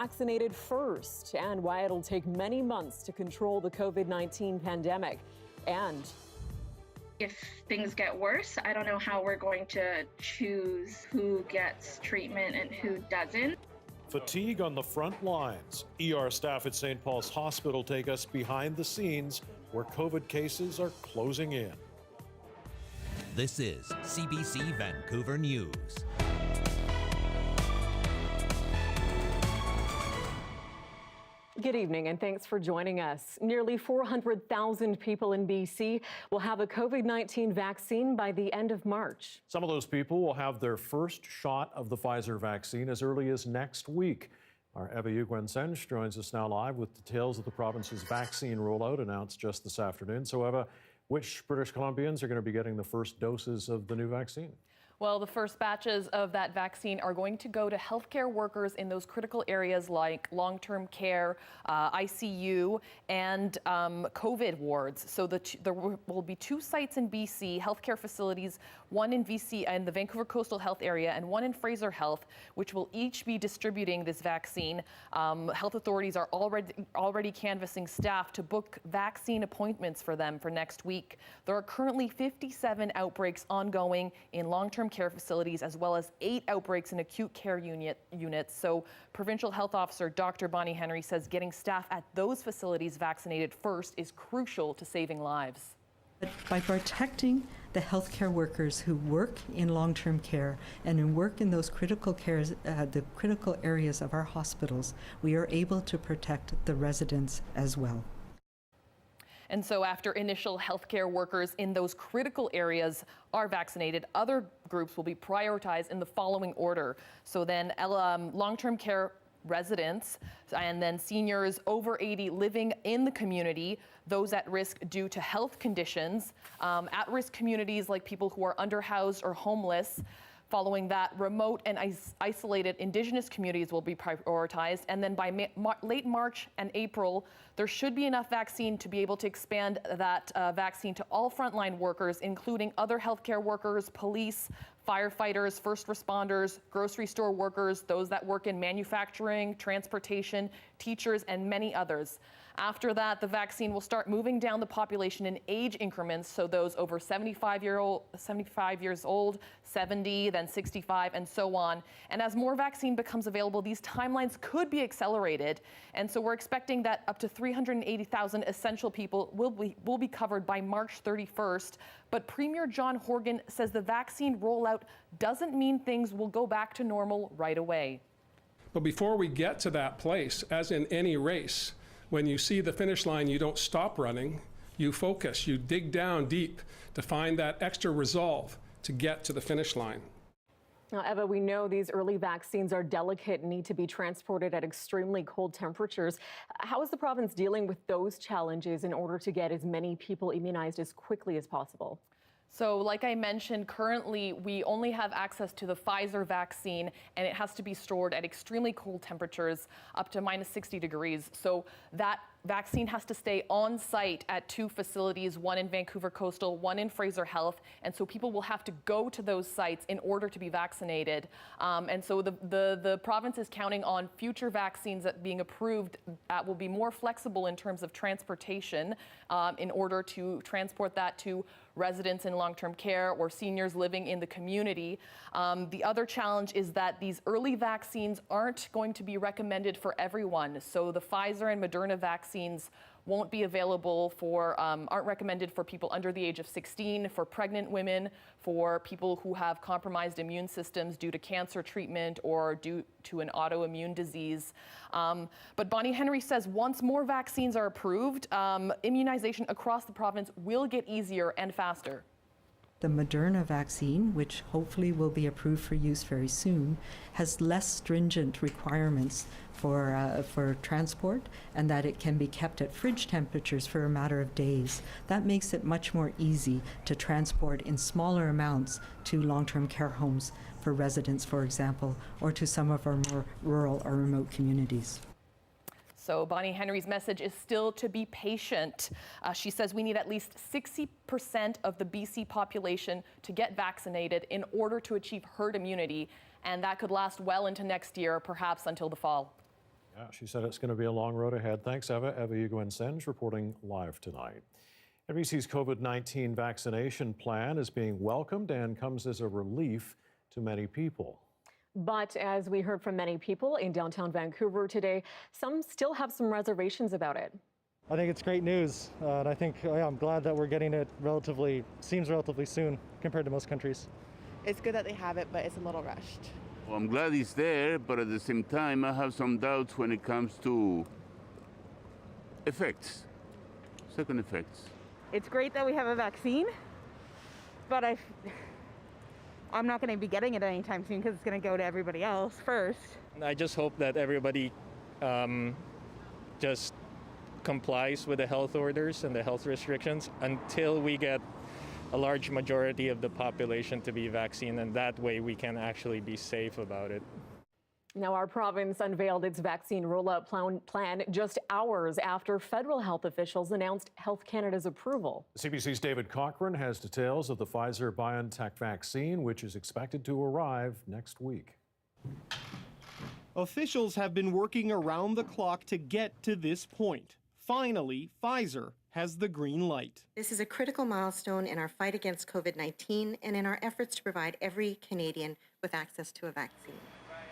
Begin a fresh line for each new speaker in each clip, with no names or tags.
Vaccinated first, and why it'll take many months to control the COVID-19 pandemic. And
if things get worse, I don't know how we're going to choose who gets treatment and who doesn't.
Fatigue on the front lines. ER staff at St. Paul's Hospital take us behind the scenes where COVID cases are closing in.
This is CBC Vancouver News.
Good evening, and thanks for joining us. Nearly 400,000 people in BC will have a COVID-19 vaccine by the end of March.
Some of those people will have their first shot of the Pfizer vaccine as early as next week. Our Eva Yugwen-Senj joins us now live with details of the province's vaccine rollout announced just this afternoon. So, Eva, which British Columbians are going to be getting the first doses of the new vaccine?
Well, the first batches of that vaccine are going to go to healthcare workers in those critical areas like long-term care, ICU, and COVID wards. So there will be two sites in BC, healthcare facilities, one in BC and the Vancouver Coastal Health Area and one in Fraser Health, which will each be distributing this vaccine. Health authorities are already canvassing staff to book vaccine appointments for them for next week. There are currently 57 outbreaks ongoing in long-term care facilities, as well as 8 outbreaks in acute care units. So Provincial Health Officer Dr. Bonnie Henry says getting staff at those facilities vaccinated first is crucial to saving lives.
By protecting the healthcare workers who work in long-term care and who work in those critical the critical areas of our hospitals, we are able to protect the residents as well.
And so after initial healthcare workers in those critical areas are vaccinated, other groups will be prioritized in the following order. So then long-term care residents, and then seniors over 80 living in the community, those at risk due to health conditions, at-risk communities like people who are underhoused or homeless. Following that, remote and isolated Indigenous communities will be prioritized. And then by late March and April, there should be enough vaccine to be able to expand that vaccine to all frontline workers, including other healthcare workers, police, firefighters, first responders, grocery store workers, those that work in manufacturing, transportation, teachers, and many others. After that, the vaccine will start moving down the population in age increments, so those over 75 years old, 70, then 65, and so on. And as more vaccine becomes available, these timelines could be accelerated. And so we're expecting that up to 380,000 essential people will be covered by March 31st. But Premier John Horgan says the vaccine rollout doesn't mean things will go back to normal right away.
But before we get to that place, as in any race, when you see the finish line, you don't stop running, you focus, you dig down deep to find that extra resolve to get to the finish line.
Now, Eva, we know these early vaccines are delicate and need to be transported at extremely cold temperatures. How is the province dealing with those challenges in order to get as many people immunized as quickly as possible?
So like I mentioned, currently we only have access to the Pfizer vaccine, and it has to be stored at extremely cold temperatures, up to minus 60 degrees. So that vaccine has to stay on site at 2 facilities, one in Vancouver Coastal, one in Fraser Health. And so people will have to go to those sites in order to be vaccinated. And so the province is counting on future vaccines that being approved that will be more flexible in terms of transportation in order to transport that to residents in long-term care or seniors living in the community. The other challenge is that these early vaccines aren't going to be recommended for everyone. So the Pfizer and Moderna vaccines won't be available aren't recommended for people under the age of 16, for pregnant women, for people who have compromised immune systems due to cancer treatment or due to an autoimmune disease. But Bonnie Henry says once more vaccines are approved, immunization across the province will get easier and faster.
The Moderna vaccine, which hopefully will be approved for use very soon, has less stringent requirements for transport, and that it can be kept at fridge temperatures for a matter of days. That makes it much more easy to transport in smaller amounts to long-term care homes for residents, for example, or to some of our more rural or remote communities.
So Bonnie Henry's message is still to be patient. She says we need at least 60% of the BC population to get vaccinated in order to achieve herd immunity, and that could last well into next year, perhaps until the fall.
She said it's going to be a long road ahead. Thanks, Eva. Eva Uguen-Senge reporting live tonight. BC's COVID-19 vaccination plan is being welcomed and comes as a relief to many people.
But as we heard from many people in downtown Vancouver today, some still have some reservations about it.
I think it's great news, and I think I'm glad that we're getting it seems relatively soon compared to most countries.
It's good that they have it, but it's a little rushed.
Well, I'm glad it's there, but at the same time, I have some doubts when it comes to effects, second effects.
It's great that we have a vaccine, but I'm not going to be getting it anytime soon because it's going to go to everybody else first.
I just hope that everybody just complies with the health orders and the health restrictions until we get a large majority of the population to be vaccinated, and that way we can actually be safe about it.
Now, our province unveiled its vaccine rollout plan just hours after federal health officials announced Health Canada's approval.
CBC's David Cochran has details of the Pfizer-BioNTech vaccine, which is expected to arrive next week.
Officials have been working around the clock to get to this point. Finally, Pfizer has the green light.
This is a critical milestone in our fight against COVID-19 and in our efforts to provide every Canadian with access to a vaccine.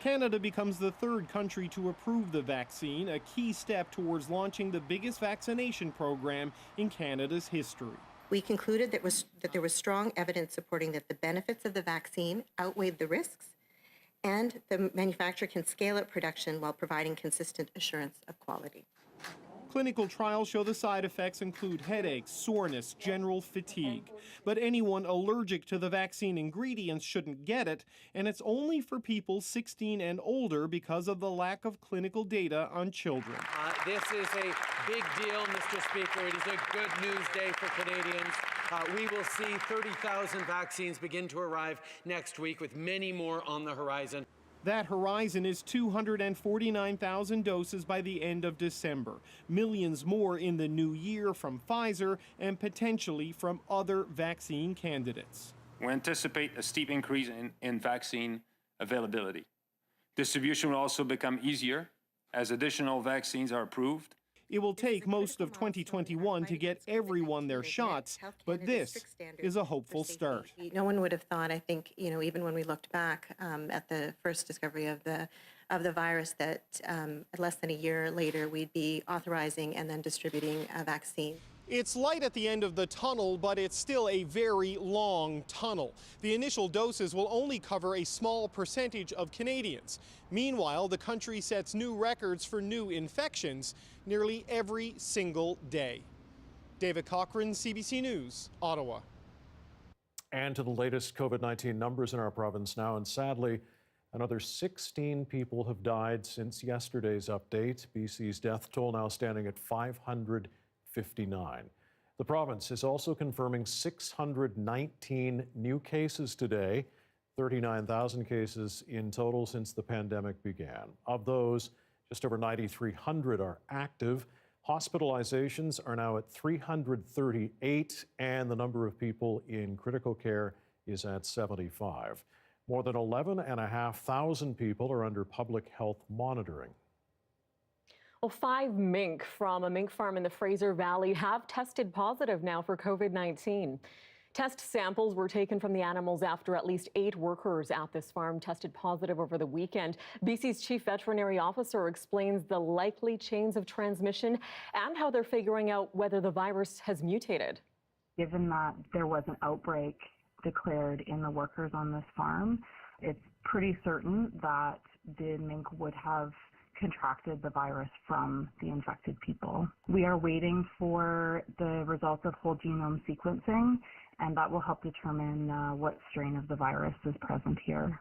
Canada becomes the third country to approve the vaccine, a key step towards launching the biggest vaccination program in Canada's history.
We concluded that there was strong evidence supporting that the benefits of the vaccine outweighed the risks, and the manufacturer can scale up production while providing consistent assurance of quality.
Clinical trials show the side effects include headaches, soreness, general fatigue. But anyone allergic to the vaccine ingredients shouldn't get it, and it's only for people 16 and older because of the lack of clinical data on children.
This is a big deal, Mr. Speaker. It is a good news day for Canadians. We will see 30,000 vaccines begin to arrive next week, with many more on the horizon.
That horizon is 249,000 doses by the end of December. Millions more in the new year from Pfizer and potentially from other vaccine candidates.
We anticipate a steep increase in vaccine availability. Distribution will also become easier as additional vaccines are approved.
It will take most of 2021 to get everyone their shots, but this is a hopeful start.
No one would have thought, I think, even when we looked back at the first discovery of the virus, that less than a year later we'd be authorizing and then distributing a vaccine.
It's light at the end of the tunnel, but it's still a very long tunnel. The initial doses will only cover a small percentage of Canadians. Meanwhile, the country sets new records for new infections nearly every single day. David Cochran, CBC News, Ottawa.
And to the latest COVID-19 numbers in our province now, and sadly, another 16 people have died since yesterday's update. BC's death toll now standing at 559. The province is also confirming 619 new cases today, 39,000 cases in total since the pandemic began. Of those, just over 9,300 are active. Hospitalizations are now at 338, and the number of people in critical care is at 75. More than 11,500 people are under public health monitoring.
Well, 5 mink from a mink farm in the Fraser Valley have tested positive now for COVID-19. Test samples were taken from the animals after at least 8 workers at this farm tested positive over the weekend. BC's chief veterinary officer explains the likely chains of transmission and how they're figuring out whether the virus has mutated.
Given that there was an outbreak declared in the workers on this farm, it's pretty certain that the mink would have contracted the virus from the infected people. We are waiting for the results of whole genome sequencing, and that will help determine what strain of the virus is present here.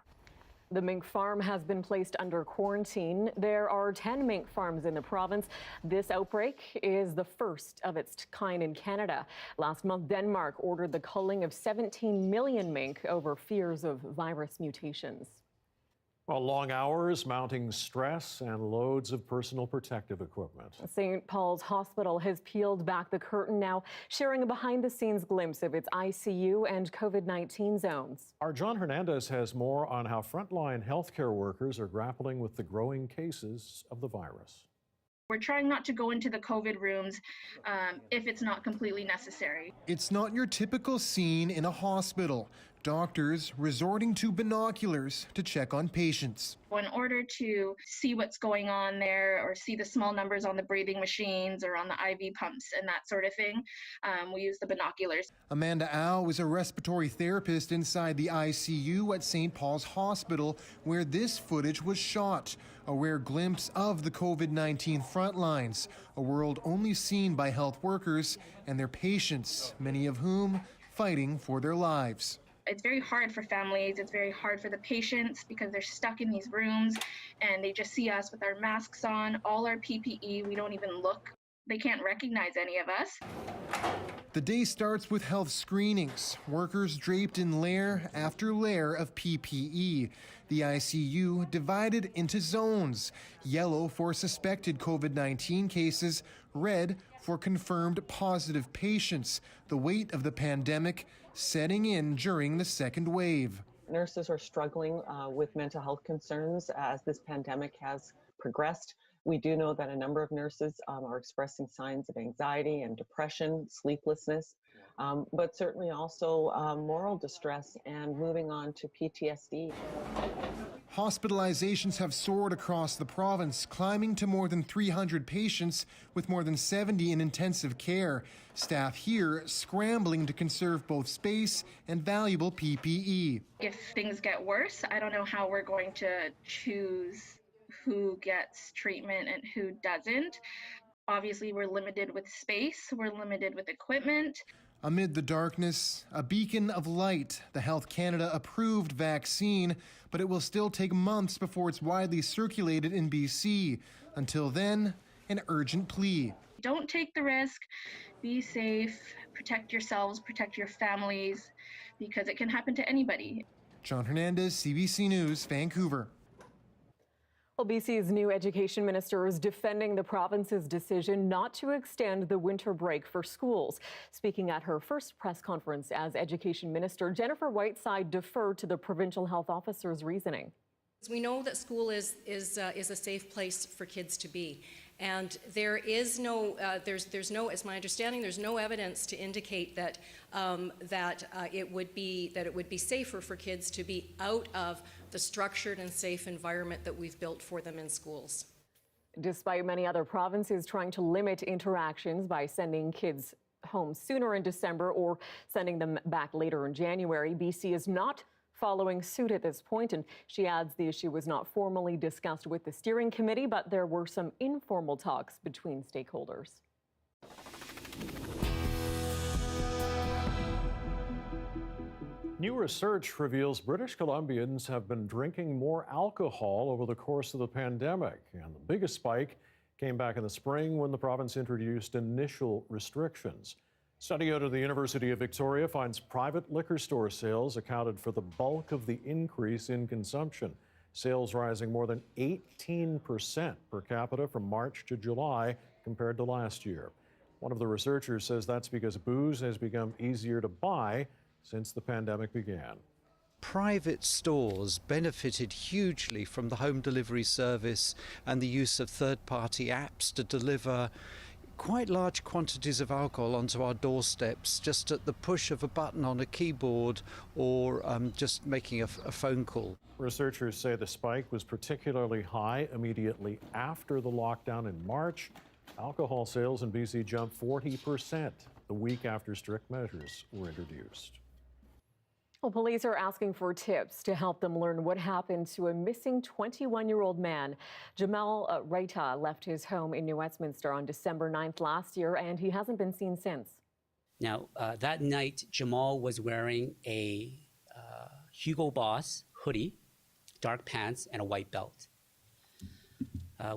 The mink farm has been placed under quarantine. There are 10 mink farms in the province. This outbreak is the first of its kind in Canada. Last month, Denmark ordered the culling of 17 million mink over fears of virus mutations.
Well, long hours, mounting stress, and loads of personal protective equipment.
St. Paul's Hospital has peeled back the curtain now, sharing a behind-the-scenes glimpse of its ICU and COVID-19 zones.
Our John Hernandez has more on how frontline healthcare workers are grappling with the growing cases of the virus.
We're trying not to go into the COVID rooms if it's not completely necessary.
It's not your typical scene in a hospital. Doctors resorting to binoculars to check on patients.
In order to see what's going on there or see the small numbers on the breathing machines or on the IV pumps and that sort of thing, we use the binoculars.
Amanda Au is a respiratory therapist inside the ICU at St. Paul's Hospital, where this footage was shot. A rare glimpse of the COVID-19 front lines, a world only seen by health workers and their patients, many of whom fighting for their lives.
It's very hard for families, it's very hard for the patients because they're stuck in these rooms and they just see us with our masks on, all our PPE, we don't even look. They can't recognize any of us.
The day starts with health screenings, workers draped in layer after layer of PPE. The ICU divided into zones, yellow for suspected COVID-19 cases, red for confirmed positive patients. The weight of the pandemic setting in during the second wave.
Nurses are struggling with mental health concerns as this pandemic has progressed. We do know that a number of nurses are expressing signs of anxiety and depression, sleeplessness, but certainly also moral distress and moving on to PTSD.
Hospitalizations have soared across the province, climbing to more than 300 patients, with more than 70 in intensive care. Staff here scrambling to conserve both space and valuable PPE.
If things get worse, I don't know how we're going to choose who gets treatment and who doesn't. Obviously, we're limited with space, we're limited with equipment.
Amid the darkness, a beacon of light, the Health Canada approved vaccine, but it will still take months before it's widely circulated in BC. Until then, an urgent plea.
Don't take the risk, be safe, protect yourselves, protect your families, because it can happen to anybody.
John Hernandez, CBC News, Vancouver.
Well, BC's new education minister is defending the province's decision not to extend the winter break for schools. Speaking at her first press conference as education minister, Jennifer Whiteside deferred to the provincial health officer's reasoning.
We know that school is a safe place for kids to be, and there is no, there's no, as my understanding, there's no evidence to indicate that it would be safer for kids to be out of the structured and safe environment that we've built for them in schools.
Despite many other provinces trying to limit interactions by sending kids home sooner in December or sending them back later in January, BC is not following suit at this point, and she adds the issue was not formally discussed with the steering committee, but there were some informal talks between stakeholders.
New research reveals British Columbians have been drinking more alcohol over the course of the pandemic, and the biggest spike came back in the spring when the province introduced initial restrictions. Study out of the University of Victoria finds private liquor store sales accounted for the bulk of the increase in consumption, sales rising more than 18% per capita from March to July compared to last year. One of the researchers says that's because booze has become easier to buy since the pandemic began.
Private stores benefited hugely from the home delivery service and the use of third-party apps to deliver quite large quantities of alcohol onto our doorsteps just at the push of a button on a keyboard or just making a phone call.
Researchers say the spike was particularly high immediately after the lockdown in March. Alcohol sales in BC jumped 40% the week after strict measures were introduced.
Well, police are asking for tips to help them learn what happened to a missing 21-year-old man. Jamal Raita left his home in New Westminster on December 9th last year, and he hasn't been seen since.
Now, that night, Jamal was wearing a Hugo Boss hoodie, dark pants, and a white belt.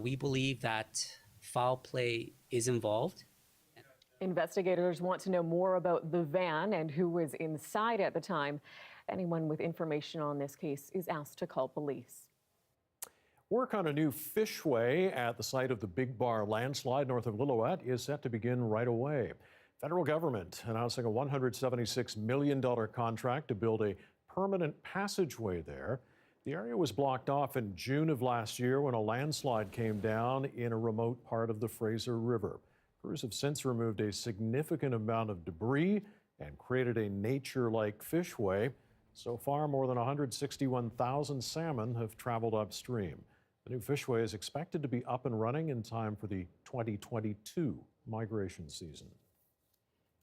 We believe that foul play is involved.
Investigators want to know more about the van and who was inside at the time. Anyone with information on this case is asked to call police.
Work on a new fishway at the site of the Big Bar landslide north of Lillooet is set to begin right away. Federal government announcing a $176 million contract to build a permanent passageway there. The area was blocked off in June of last year when a landslide came down in a remote part of the Fraser River. Crews have since removed a significant amount of debris and created a nature-like fishway. So far, more than 161,000 salmon have traveled upstream. The new fishway is expected to be up and running in time for the 2022 migration season.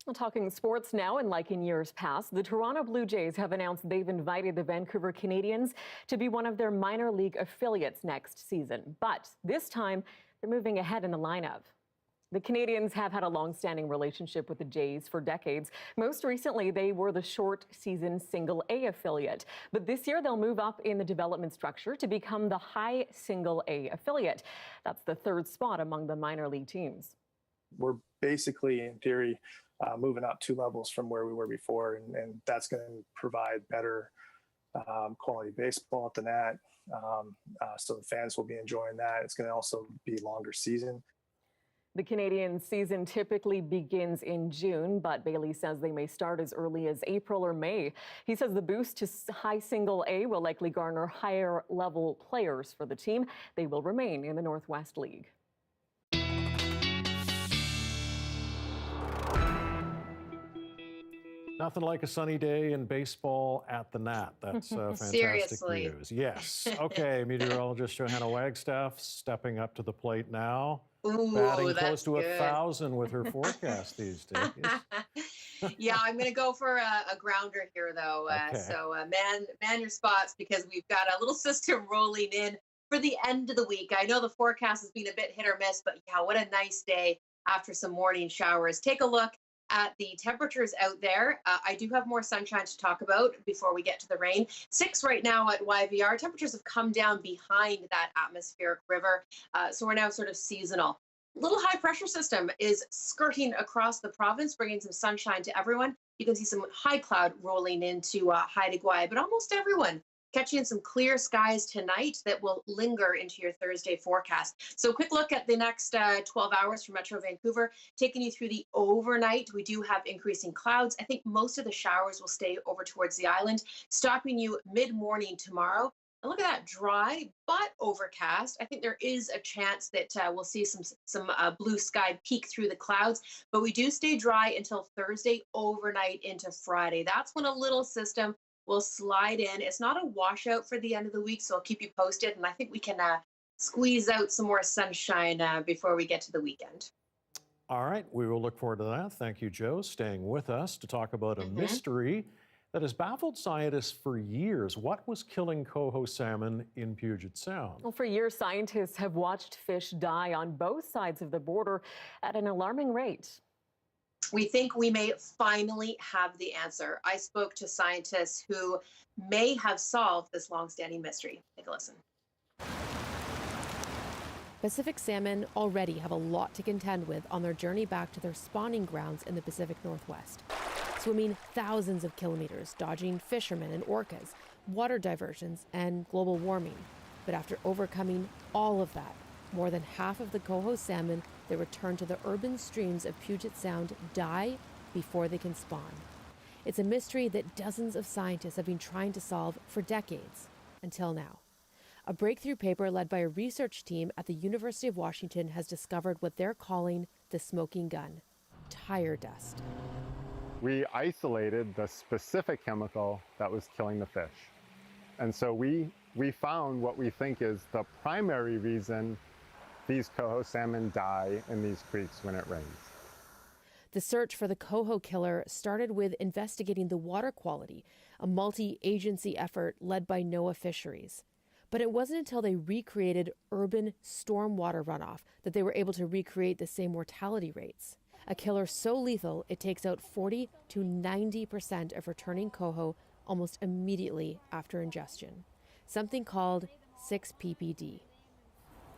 Well, talking sports now, and like in years past, the Toronto Blue Jays have announced they've invited the Vancouver Canadians to be one of their minor league affiliates next season. But this time, they're moving ahead in the lineup. The Canadians have had a long-standing relationship with the Jays for decades. Most recently, they were the short-season Single-A affiliate. But this year, they'll move up in the development structure to become the high Single-A affiliate. That's the third spot among the minor league teams.
We're basically, in theory, moving up 2 levels from where we were before, and that's going to provide better quality baseball at the net. So the fans will be enjoying that. It's going to also be longer season.
The Canadian season typically begins in June, but Bailey says they may start as early as April or May. He says the boost to high Single-A will likely garner higher level players for the team. They will remain in the Northwest League.
Nothing like a sunny day in baseball at the Nat. That's fantastic
Seriously.
news. Yes. Okay, meteorologist Johanna Wagstaffe stepping up to the plate now.
Ooh,
batting
that's
close to
good.
1,000 with her forecast these days.
Yeah, I'm going to go for a grounder here, though.
Okay.
So man your spots, because we've got a little system rolling in for the end of the week. I know the forecast has been a bit hit or miss, but yeah, what a nice day after some morning showers. Take a look at the temperatures out there. I do have more sunshine to talk about before we get to the rain. 6 right now at YVR. Temperatures have come down behind that atmospheric river, so we're now sort of seasonal. Little high pressure system is skirting across the province, bringing some sunshine to everyone. You can see some high cloud rolling into Haida Gwaii, but almost everyone catching some clear skies tonight that will linger into your Thursday forecast. So quick look at the next 12 hours from Metro Vancouver, taking you through the overnight. We do have increasing clouds. I think most of the showers will stay over towards the island, stopping you mid-morning tomorrow. And look at that, dry but overcast. I think there is a chance that we'll see some blue sky peek through the clouds, but we do stay dry until Thursday overnight into Friday. That's when a little system will slide in. It's not a washout for the end of the week, so I'll keep you posted, and I think we can squeeze out some more sunshine before we get to the weekend.
All right, we will look forward to that. Thank you, Joe, staying with us to talk about a mystery that has baffled scientists for years. What was killing coho salmon in Puget Sound?
Well, for years, scientists have watched fish die on both sides of the border at an alarming rate.
We think we may finally have the answer. I spoke to scientists who may have solved this long-standing mystery. Take a listen.
Pacific salmon already have a lot to contend with on their journey back to their spawning grounds in the Pacific Northwest. Swimming thousands of kilometers, dodging fishermen and orcas, water diversions, and global warming. But after overcoming all of that, more than half of the coho salmon that return to the urban streams of Puget Sound die before they can spawn. It's a mystery that dozens of scientists have been trying to solve for decades, until now. A breakthrough paper led by a research team at the University of Washington has discovered what they're calling the smoking gun: tire dust.
We isolated the specific chemical that was killing the fish. And so we found what we think is the primary reason these coho salmon die in these creeks when it rains.
The search for the coho killer started with investigating the water quality, a multi-agency effort led by NOAA Fisheries. But it wasn't until they recreated urban stormwater runoff that they were able to recreate the same mortality rates. A killer so lethal, it takes out 40 to 90% of returning coho almost immediately after ingestion, something called 6-PPD.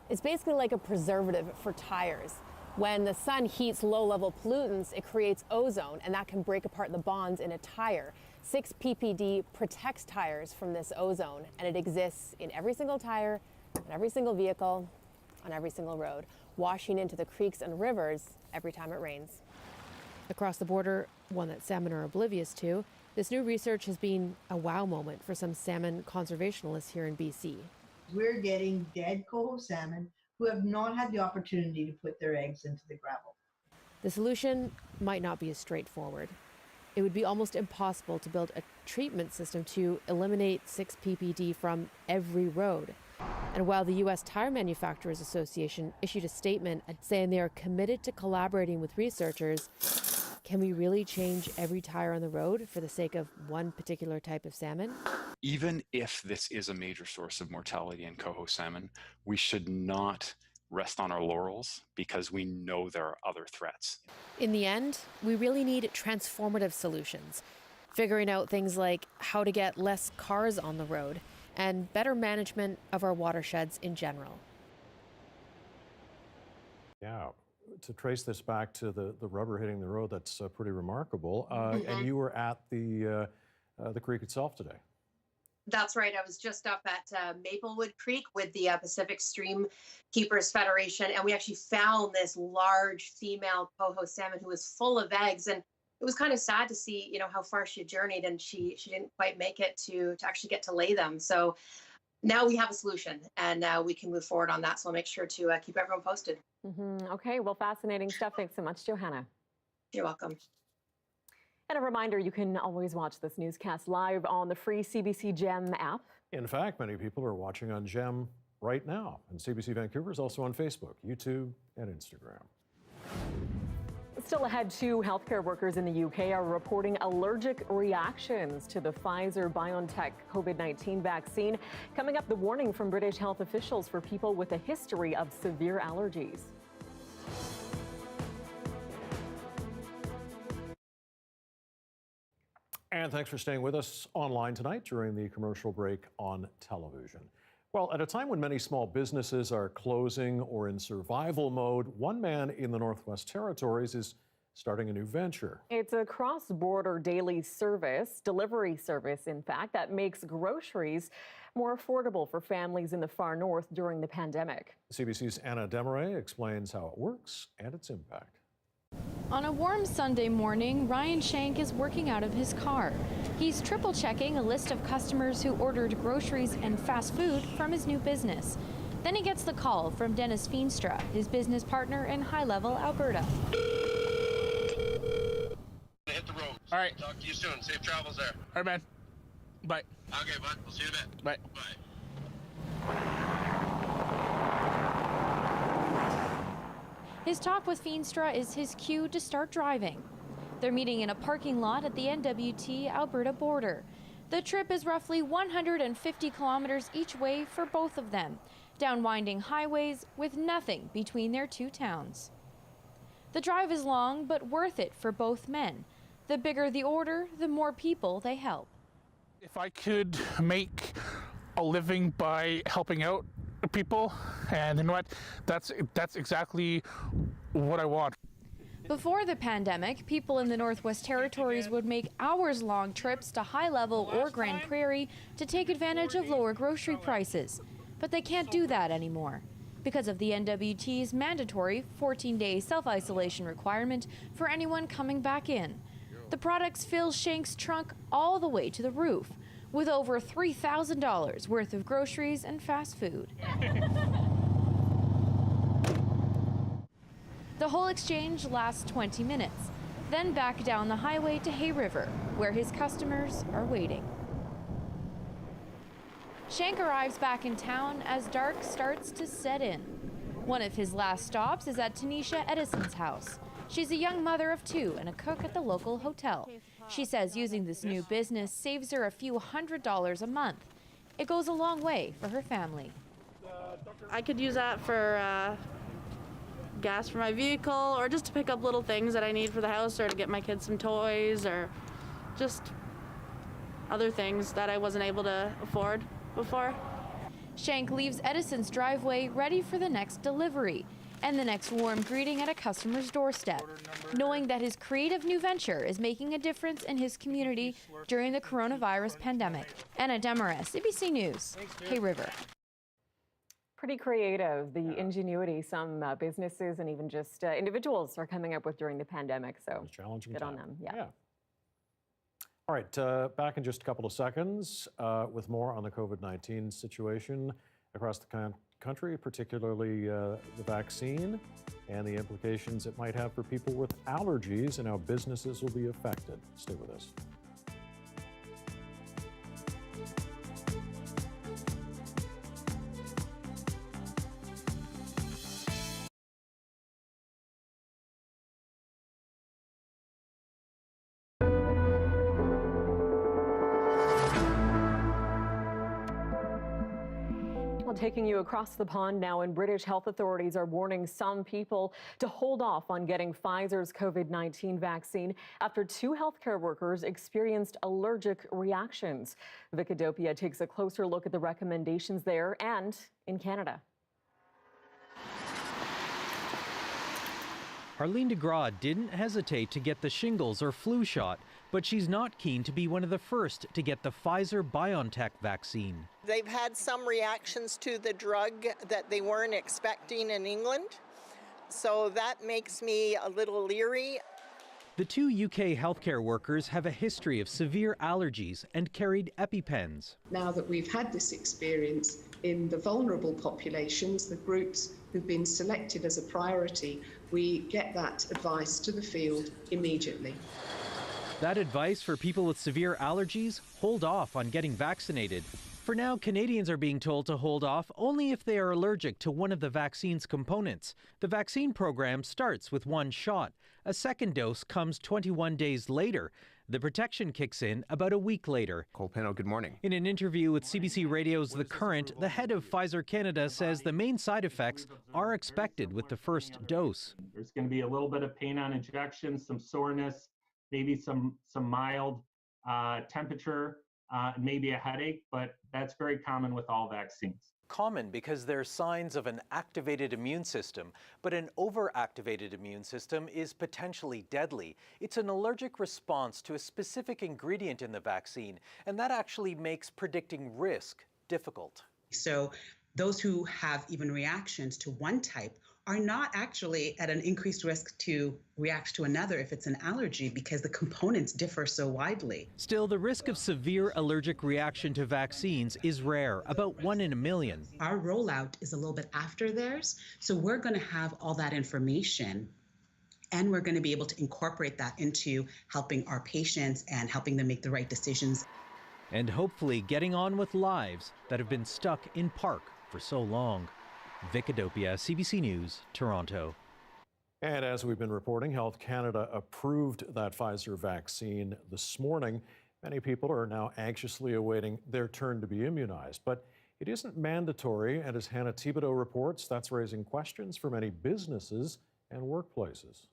It's basically like a preservative for tires. When the sun heats low-level pollutants, it creates ozone, and that can break apart the bonds in a tire. 6-PPD protects tires from this ozone, and it exists in every single tire on every single vehicle, on every single road, washing into the creeks and rivers every time it rains. Across the border, one that salmon are oblivious to, this new research has been a wow moment for some salmon conservationists here in BC.
We're getting dead coho salmon who have not had the opportunity to put their eggs into the gravel.
The solution might not be as straightforward. It would be almost impossible to build a treatment system to eliminate 6-ppd from every road. And while the U.S. Tire Manufacturers Association issued a statement saying they are committed to collaborating with researchers, can we really change every tire on the road for the sake of one particular type of salmon?
Even if this is a major source of mortality in coho salmon, we should not rest on our laurels because we know there are other threats.
In the end, we really need transformative solutions, figuring out things like how to get less cars on the road and better management of our watersheds in general.
Yeah, to trace this back to the rubber hitting the road, that's pretty remarkable. And you were at the creek itself today.
That's right. I was just up at Maplewood Creek with the Pacific Stream Keepers Federation, and we actually found this large female coho salmon who was full of eggs. And it was kind of sad to see, how far she journeyed, and she didn't quite make it to actually get to lay them. So now we have a solution, and we can move forward on that. So I'll make sure to keep everyone posted.
Okay, well, fascinating stuff. Thanks so much, Johanna.
You're welcome.
And a reminder, you can always watch this newscast live on the free CBC Gem app.
In fact, many people are watching on Gem right now. And CBC Vancouver is also on Facebook, YouTube, and Instagram.
Still ahead, 2 healthcare workers in the UK are reporting allergic reactions to the Pfizer-BioNTech COVID-19 vaccine. Coming up, the warning from British health officials for people with a history of severe allergies.
And thanks for staying with us online tonight during the commercial break on television. Well, at a time when many small businesses are closing or in survival mode, one man in the Northwest Territories is starting a new venture.
It's a cross-border daily delivery service, in fact, that makes groceries more affordable for families in the far north during the pandemic.
CBC's Anna Demaray explains how it works and its impact.
On a warm Sunday morning, Ryan Shank is working out of his car. He's triple checking a list of customers who ordered groceries and fast food from his new business. Then he gets the call from Dennis Feenstra, his business partner in High Level, Alberta.
Hit the road. All right. Talk to you soon. Safe travels there.
All right, man. Bye.
Okay, bud. We'll see you in a bit.
Bye.
Bye.
His talk with Feenstra is his cue to start driving. They're meeting in a parking lot at the NWT-Alberta border. The trip is roughly 150 kilometers each way for both of them, down winding highways with nothing between their two towns. The drive is long, but worth it for both men. The bigger the order, the more people they help.
If I could make a living by helping out people, and you know what, that's exactly what I want.
Before the pandemic, people in the Northwest Territories would make hours-long trips to High Level or Grand Prairie to take advantage of lower grocery prices. But they can't do that anymore because of the NWT's mandatory 14-day self-isolation requirement for anyone coming back in. The products fill Shank's trunk all the way to the roof, with over $3,000 worth of groceries and fast food. The whole exchange lasts 20 minutes, then back down the highway to Hay River, where his customers are waiting. Shank arrives back in town as dark starts to set in. One of his last stops is at Tanisha Edison's house. She's a young mother of 2 and a cook at the local hotel. She says using this new business saves her a few $100s a month. It goes a long way for her family.
I could use that for gas for my vehicle, or just to pick up little things that I need for the house, or to get my kids some toys, or just other things that I wasn't able to afford before.
Shank leaves Edison's driveway ready for the next delivery and the next warm greeting at a customer's doorstep, knowing that his creative new venture is making a difference in his community during the coronavirus pandemic. Anna Demaray, CBC News, Hay River.
Pretty creative, the ingenuity some businesses and even just individuals are coming up with during the pandemic. So
challenging
good
time.
on them. Yeah.
All right, back in just a couple of seconds with more on the COVID-19 situation across the country, particularly the vaccine and the implications it might have for people with allergies and how businesses will be affected. Stay with us.
Taking you across the pond now, and British health authorities are warning some people to hold off on getting Pfizer's COVID-19 vaccine after 2 healthcare workers experienced allergic reactions. Vicadopia takes a closer look at the recommendations there and in Canada.
Arlene DeGraw didn't hesitate to get the shingles or flu shot, but she's not keen to be one of the first to get the Pfizer-BioNTech vaccine.
They've had some reactions to the drug that they weren't expecting in England, so that makes me a little leery.
The 2 UK healthcare workers have a history of severe allergies and carried EpiPens.
Now that we've had this experience in the vulnerable populations, the groups who've been selected as a priority, we get that advice to the field immediately.
That advice for people with severe allergies: hold off on getting vaccinated. For now, Canadians are being told to hold off only if they are allergic to one of the vaccine's components. The vaccine program starts with 1 shot. A second dose comes 21 days later. The protection kicks in about a week later.
Cole Peno, good morning.
In an interview with CBC Radio's The Current, the head of Pfizer Canada says the main side effects are expected with the first dose.
There's going to be a little bit of pain on injection, some soreness, maybe some mild temperature, maybe a headache, but that's very common with all vaccines.
Common because they're signs of an activated immune system, but an overactivated immune system is potentially deadly. It's an allergic response to a specific ingredient in the vaccine, and that actually makes predicting risk difficult.
So those who have even reactions to one type are not actually at an increased risk to react to another if it's an allergy, because the components differ so widely.
Still, the risk of severe allergic reaction to vaccines is rare, about 1 in a million.
Our rollout is a little bit after theirs, so we're going to have all that information, and we're going to be able to incorporate that into helping our patients and helping them make the right decisions.
And hopefully getting on with lives that have been stuck in park for so long. Vicadopia, CBC News, Toronto.
And as we've been reporting, Health Canada approved that Pfizer vaccine this morning. Many people are now anxiously awaiting their turn to be immunized, but it isn't mandatory, and as Hannah Thibodeau reports, that's raising questions for many businesses and workplaces.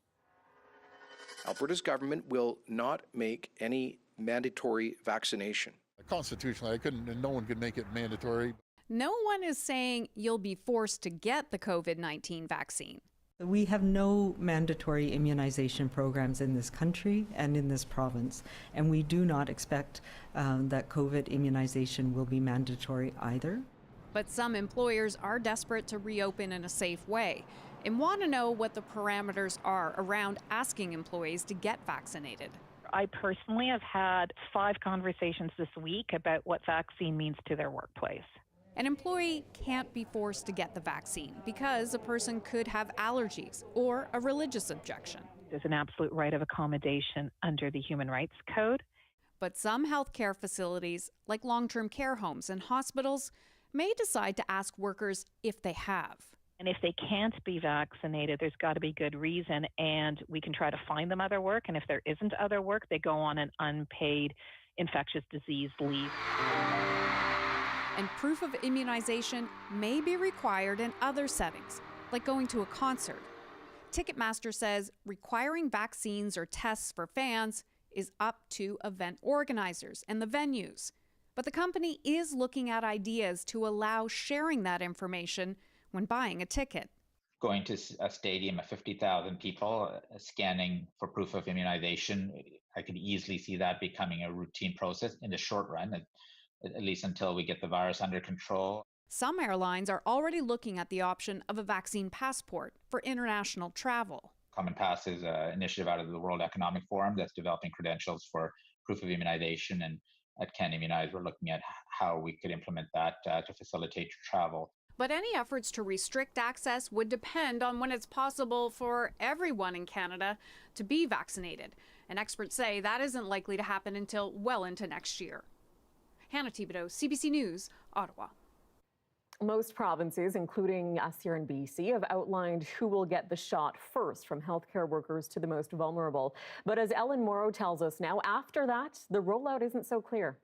Alberta's government will not make any mandatory vaccination.
Constitutionally, no one could make it mandatory.
No one is saying you'll be forced to get the COVID-19 vaccine.
We have no mandatory immunization programs in this country and in this province, and we do not expect that COVID immunization will be mandatory either.
But some employers are desperate to reopen in a safe way and want to know what the parameters are around asking employees to get vaccinated.
I personally have had 5 conversations this week about what vaccine means to their workplace.
An employee can't be forced to get the vaccine because a person could have allergies or a religious objection.
There's an absolute right of accommodation under the Human Rights Code.
But some healthcare facilities, like long-term care homes and hospitals, may decide to ask workers if they have.
And if they can't be vaccinated, there's got to be good reason, and we can try to find them other work. And if there isn't other work, they go on an unpaid infectious disease leave.
And proof of immunization may be required in other settings, like going to a concert. Ticketmaster says requiring vaccines or tests for fans is up to event organizers and the venues. But the company is looking at ideas to allow sharing that information when buying a ticket.
Going to a stadium of 50,000 people, scanning for proof of immunization, I could easily see that becoming a routine process in the short run, at least until we get the virus under control.
Some airlines are already looking at the option of a vaccine passport for international travel.
Common Pass is an initiative out of the World Economic Forum that's developing credentials for proof of immunization. And at Can Immunize, we're looking at how we could implement that to facilitate travel.
But any efforts to restrict access would depend on when it's possible for everyone in Canada to be vaccinated. And experts say that isn't likely to happen until well into next year. Hannah Thibodeau, CBC News, Ottawa.
Most provinces, including us here in BC, have outlined who will get the shot first, from healthcare workers to the most vulnerable. But as Ellen Morrow tells us now, after that, the rollout isn't so clear.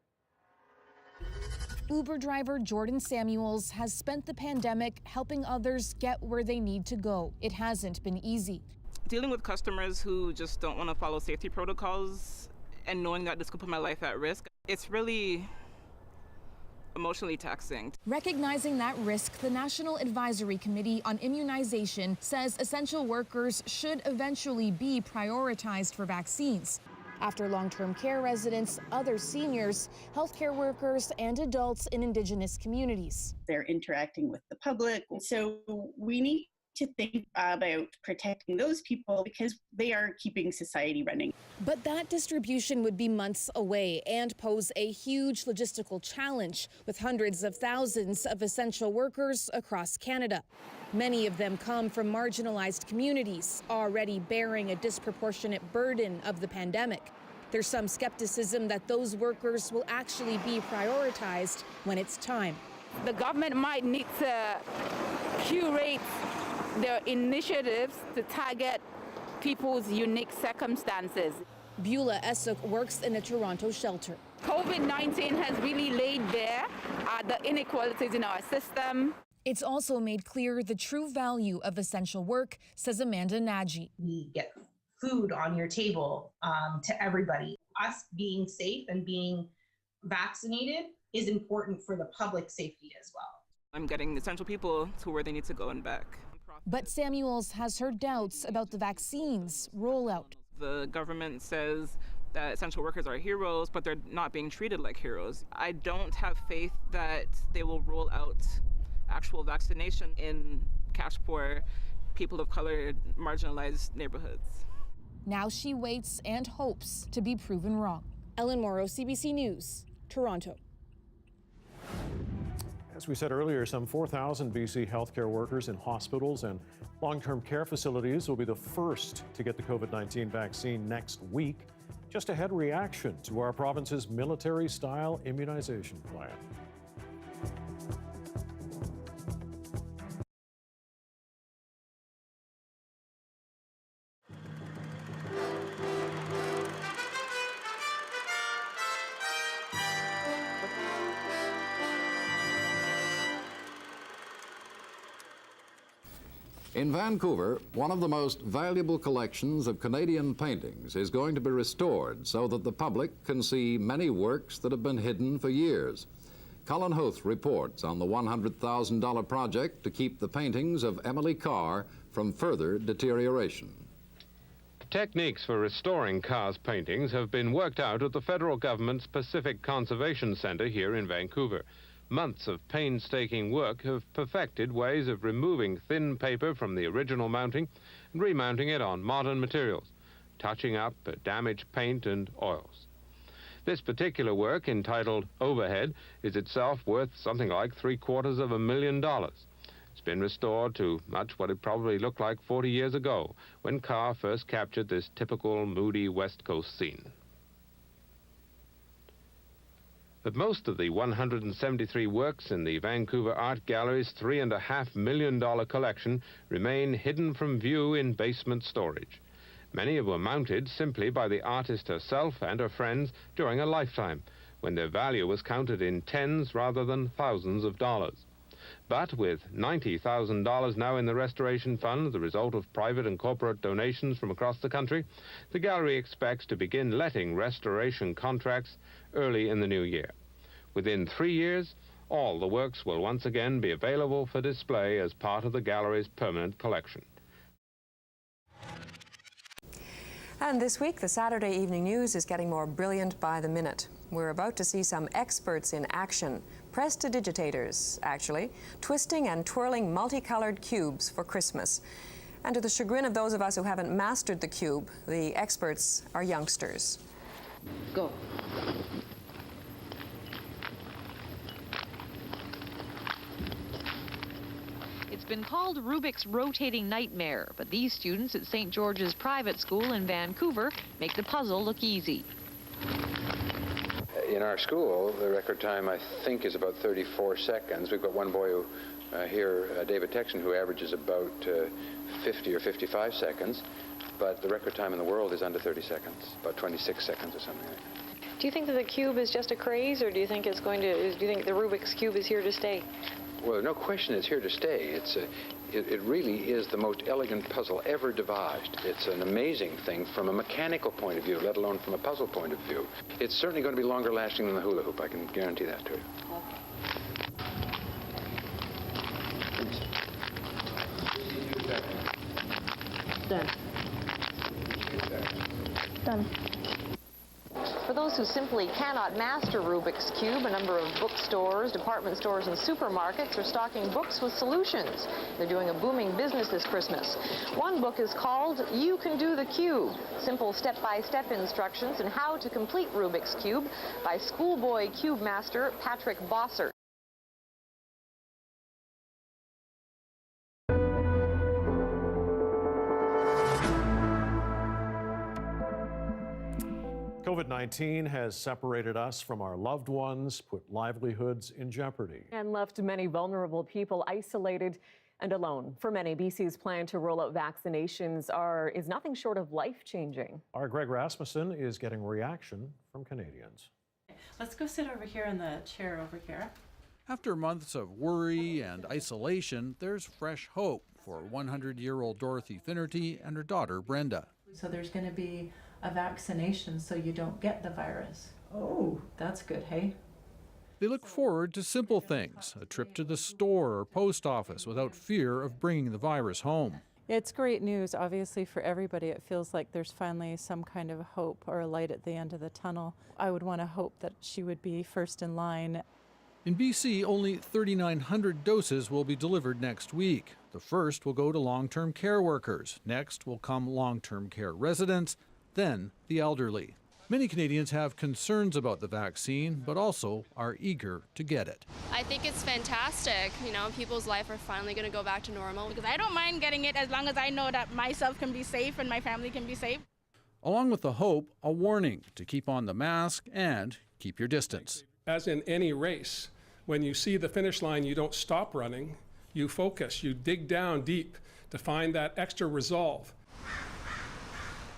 Uber driver Jordan Samuels has spent the pandemic helping others get where they need to go. It hasn't been easy.
Dealing with customers who just don't want to follow safety protocols and knowing that this could put my life at risk, it's really emotionally taxing.
Recognizing that risk, the National Advisory Committee on Immunization says essential workers should eventually be prioritized for vaccines. After long-term care residents, other seniors, healthcare workers, and adults in Indigenous communities.
They're interacting with the public, so we need to think about protecting those people because they are keeping society running.
But that distribution would be months away and pose a huge logistical challenge with hundreds of thousands of essential workers across Canada. Many of them come from marginalized communities, already bearing a disproportionate burden of the pandemic. There's some skepticism that those workers will actually be prioritized when it's time.
The government might need to curate their initiatives to target people's unique circumstances.
Beulah Essek works in a Toronto shelter.
COVID-19 has really laid bare the inequalities in our system.
It's also made clear the true value of essential work, says Amanda Nagy.
We get food on your table to everybody. Us being safe and being vaccinated is important for the public safety as well.
I'm getting essential people to where they need to go and back.
But Samuels has her doubts about the vaccine's rollout.
The government says that essential workers are heroes, but they're not being treated like heroes. I don't have faith that they will roll out actual vaccination in cash-poor, people of color, marginalized neighborhoods.
Now she waits and hopes to be proven wrong. Ellen Morrow, CBC News, Toronto.
As we said earlier, some 4,000 BC healthcare workers in hospitals and long-term care facilities will be the first to get the COVID-19 vaccine next week. Just a head reaction to our province's military-style immunization plan.
In Vancouver, one of the most valuable collections of Canadian paintings is going to be restored so that the public can see many works that have been hidden for years. Colin Hoth reports on the $100,000 project to keep the paintings of Emily Carr from further deterioration.
Techniques for restoring Carr's paintings have been worked out at the federal government's Pacific Conservation Centre here in Vancouver. Months of painstaking work have perfected ways of removing thin paper from the original mounting and remounting it on modern materials, touching up damaged paint and oils. This particular work, entitled Overhead, is itself worth something like $750,000. It's been restored to much what it probably looked like 40 years ago, when Carr first captured this typical moody West Coast scene. But most of the 173 works in the Vancouver Art Gallery's $3.5 million collection remain hidden from view in basement storage. Many were mounted simply by the artist herself and her friends during a lifetime, when their value was counted in tens rather than thousands of dollars. But with $90,000 now in the restoration fund, the result of private and corporate donations from across the country, the gallery expects to begin letting restoration contracts early in the new year. Within 3 years, all the works will once again be available for display as part of the gallery's permanent collection.
And this week, the Saturday Evening News is getting more brilliant by the minute. We're about to see some experts in action. prestidigitators, actually, twisting and twirling multicolored cubes for Christmas. And to the chagrin of those of us who haven't mastered the cube, the experts are youngsters.
Go.
It's been called Rubik's rotating nightmare, but these students at St. George's Private School in Vancouver make the puzzle look easy.
In our school, the record time, I think, is about 34 seconds. We've got one boy who, here, David Texan, who averages about 50 or 55 seconds, but the record time in the world is under 30 seconds, about 26 seconds or something like that.
Do you think that the cube is just a craze, or do you think it's do you think the Rubik's Cube is here to stay?
Well, no question it's here to stay. It really is the most elegant puzzle ever devised. It's an amazing thing from a mechanical point of view, let alone from a puzzle point of view. It's certainly going to be longer lasting than the hula hoop, I can guarantee that to you.
Done. Done.
For those who simply cannot master Rubik's Cube, a number of bookstores, department stores, and supermarkets are stocking books with solutions. They're doing a booming business this Christmas. One book is called You Can Do the Cube, simple step-by-step instructions on how to complete Rubik's Cube by schoolboy cube master Patrick Bossert.
COVID-19 has separated us from our loved ones, put livelihoods in jeopardy,
and left many vulnerable people isolated and alone. For many, BC's plan to roll out vaccinations is nothing short of life-changing.
Our Greg Rasmussen is getting reaction from Canadians.
Let's go sit over here in the chair over here.
After months of worry and isolation, there's fresh hope for 100-year-old Dorothy Finnerty and her daughter Brenda.
So there's going to be a vaccination so you don't get the virus. Oh, that's good, hey?
They look forward to simple things, a trip to the store or post office without fear of bringing the virus home.
It's great news, obviously, for everybody. It feels like there's finally some kind of hope or a light at the end of the tunnel. I would want to hope that she would be first in line.
In BC, only 3,900 doses will be delivered next week. The first will go to long-term care workers. Next will come long-term care residents, then the elderly. Many Canadians have concerns about the vaccine, but also are eager to get it.
I think it's fantastic. You know, people's life are finally going to go back to normal. Because I don't mind getting it as long as I know that myself can be safe and my family can be safe.
Along with the hope, a warning to keep on the mask and keep your distance.
As in any race, when you see the finish line, you don't stop running, you focus, you dig down deep to find that extra resolve.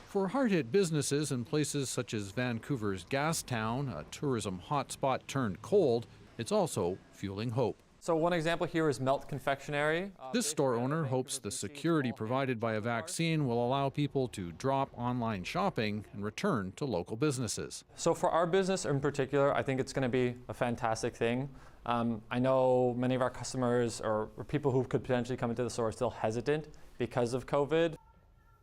For hard-hit businesses in places such as Vancouver's Gastown, a tourism hotspot turned cold, it's also fueling hope.
So one example here is Melt Confectionery.
This store owner hopes the security provided by a vaccine will allow people to drop online shopping and return to local businesses.
So for our business in particular, I think it's going to be a fantastic thing. I know many of our customers or people who could potentially come into the store are still hesitant because of COVID.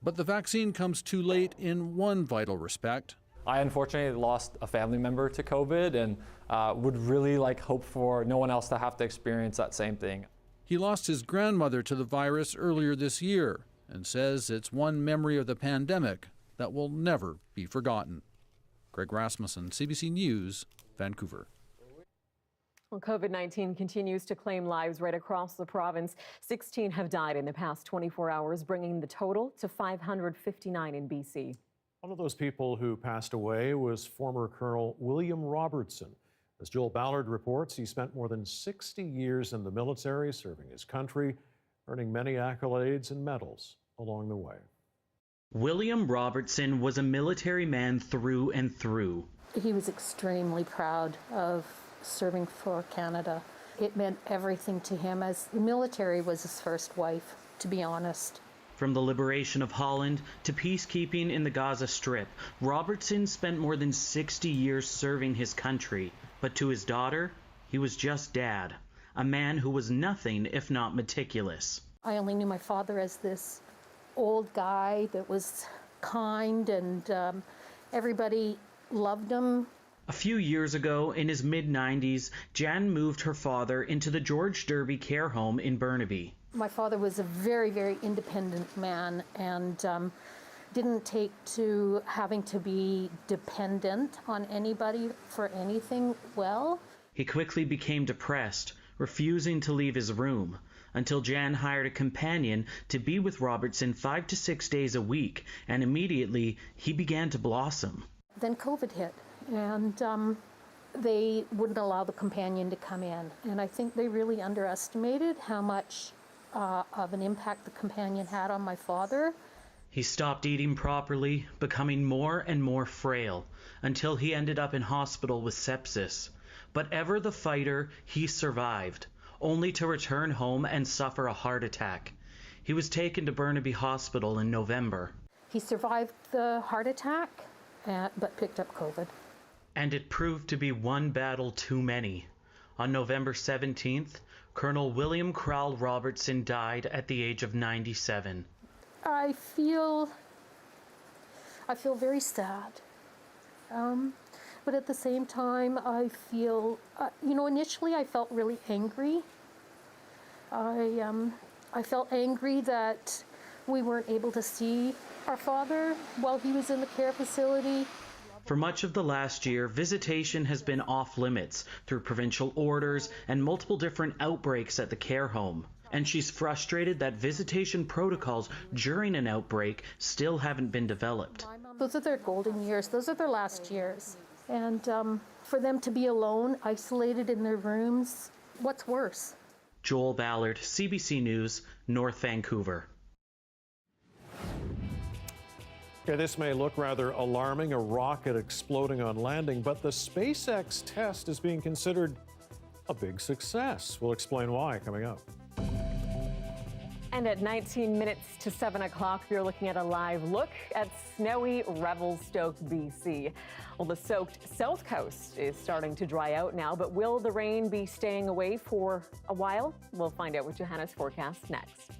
But the vaccine comes too late in one vital respect.
I unfortunately lost a family member to COVID and would really hope for no one else to have to experience that same thing.
He lost his grandmother to the virus earlier this year and says it's one memory of the pandemic that will never be forgotten. Greg Rasmussen, CBC News, Vancouver.
Well, COVID-19 continues to claim lives right across the province. 16 have died in the past 24 hours, bringing the total to 559 in BC.
One of those people who passed away was former Colonel William Robertson. As Joel Ballard reports, he spent more than 60 years in the military, serving his country, earning many accolades and medals along the way.
William Robertson was a military man through and through.
He was extremely proud of serving for Canada. It meant everything to him, as the military was his first wife, to be honest.
From the liberation of Holland to peacekeeping in the Gaza Strip, Robertson spent more than 60 years serving his country. But to his daughter, he was just dad, a man who was nothing if not meticulous.
I only knew my father as this old guy that was kind and everybody loved him.
A few years ago, in his mid-90s, Jan moved her father into the George Derby care home in Burnaby.
My father was a very, very independent man and didn't take to having to be dependent on anybody for anything well.
He quickly became depressed, refusing to leave his room, until Jan hired a companion to be with Robertson 5 to 6 days a week, and immediately he began to blossom.
Then COVID hit, and they wouldn't allow the companion to come in. And I think they really underestimated how much of an impact the companion had on my father.
He stopped eating properly, becoming more and more frail, until he ended up in hospital with sepsis. But ever the fighter, he survived, only to return home and suffer a heart attack. He was taken to Burnaby Hospital in November.
He survived the heart attack, but picked up COVID.
And it proved to be one battle too many. On November 17th, Colonel William Crowell Robertson died at the age of 97.
I feel very sad. But at the same time, I feel, initially I felt really angry. I felt angry that we weren't able to see our father while he was in the care facility.
For much of the last year, visitation has been off limits through provincial orders and multiple different outbreaks at the care home. And she's frustrated that visitation protocols during an outbreak still haven't been developed.
Those are their golden years. Those are their last years. And for them to be alone, isolated in their rooms, what's worse?
Joel Ballard, CBC News, North Vancouver.
Okay, this may look rather alarming, a rocket exploding on landing, but the SpaceX test is being considered a big success. We'll explain why coming up.
And at 19 minutes to 7 o'clock, you're looking at a live look at snowy Revelstoke, BC. Well, the soaked South Coast is starting to dry out now, but will the rain be staying away for a while? We'll find out with Johanna's forecast next.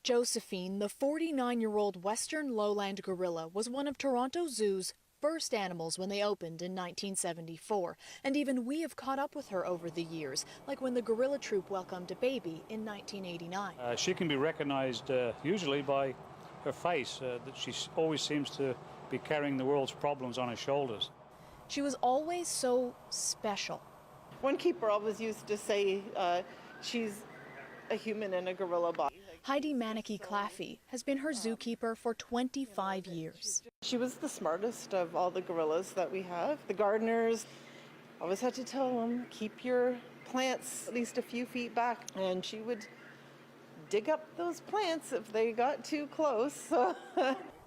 Josephine, the 49-year-old Western lowland gorilla, was one of Toronto Zoo's first animals when they opened in 1974, and even we have caught up with her over the years, like when the gorilla troop welcomed a baby in 1989.
She can be recognized usually by her face, that she always seems to be carrying the world's problems on her shoulders.
She was always so special.
One keeper always used to say she's a human in a gorilla body.
Heidi Manicky-Claffey has been her zookeeper for 25 years.
She was the smartest of all the gorillas that we have. The gardeners always had to tell them, keep your plants at least a few feet back. And she would dig up those plants if they got too close.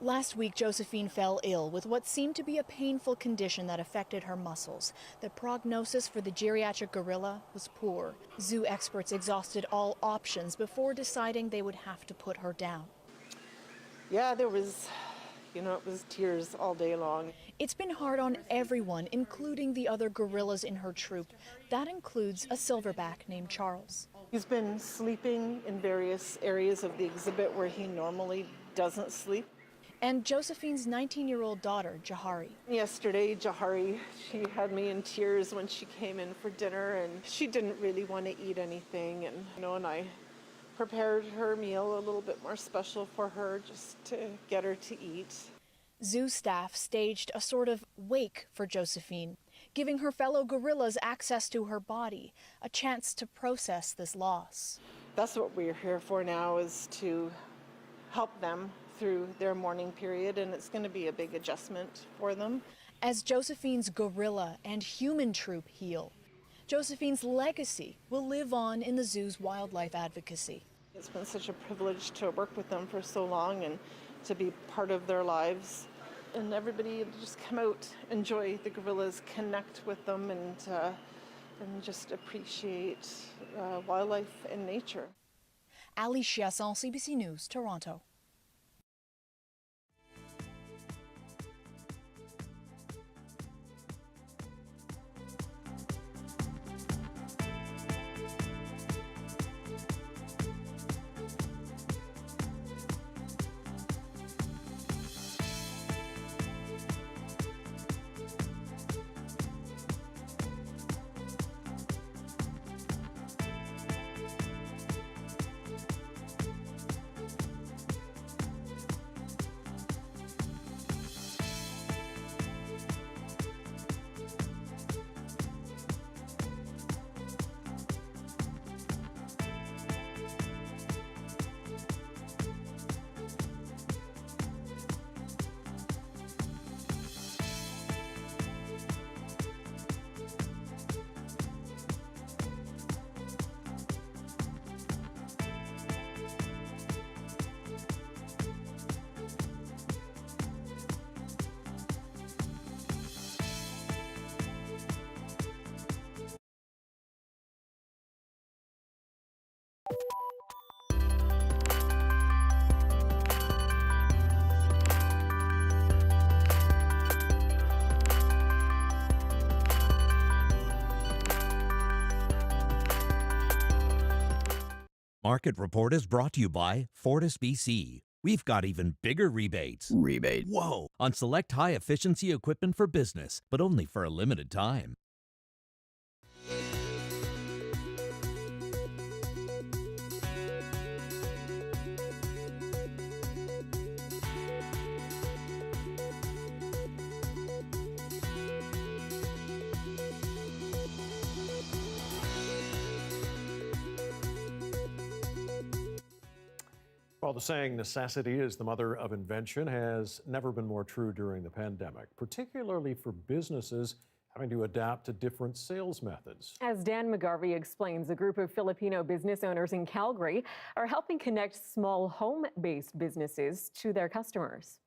Last week, Josephine fell ill with what seemed to be a painful condition that affected her muscles. The prognosis for the geriatric gorilla was poor. Zoo experts exhausted all options before deciding they would have to put her down.
Yeah, there was, it was tears all day long.
It's been hard on everyone, including the other gorillas in her troop. That includes a silverback named Charles.
He's been sleeping in various areas of the exhibit where he normally doesn't sleep.
And Josephine's 19-year-old daughter, Jahari.
Yesterday, Jahari, she had me in tears when she came in for dinner, and she didn't really want to eat anything. And I prepared her meal a little bit more special for her just to get her to eat.
Zoo staff staged a sort of wake for Josephine, giving her fellow gorillas access to her body, a chance to process this loss.
That's what we're here for now, is to help them through their mourning period, and it's going to be a big adjustment for them.
As Josephine's gorilla and human troop heal, Josephine's legacy will live on in the zoo's wildlife advocacy.
It's been such a privilege to work with them for so long and to be part of their lives. And everybody just come out, enjoy the gorillas, connect with them, and just appreciate wildlife and nature.
Ali Chiasson, CBC News, Toronto.
Market Report is brought to you by Fortis BC. We've got even bigger rebates. Whoa! On select high-efficiency equipment for business, but only for a limited time.
Well, the saying, necessity is the mother of invention, has never been more true during the pandemic, particularly for businesses having to adapt to different sales methods.
As Dan McGarvey explains, a group of Filipino business owners in Calgary are helping connect small home-based businesses to their customers.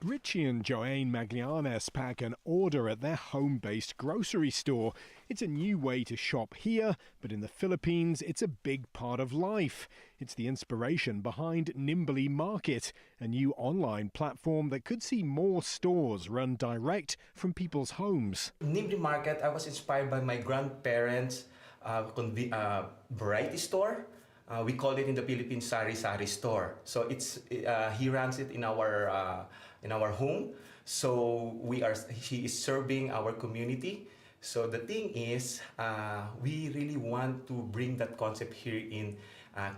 Richie and Joanne Maglianes pack an order at their home-based grocery store. It's a new way to shop here, but in the Philippines, it's a big part of life. It's the inspiration behind Nimbly Market, a new online platform that could see more stores run direct from people's homes.
Nimbly Market, I was inspired by my grandparents' variety store. We call it in the Philippines Sari Sari store. So it's he runs it in our home. So he is serving our community. So the thing is, we really want to bring that concept here in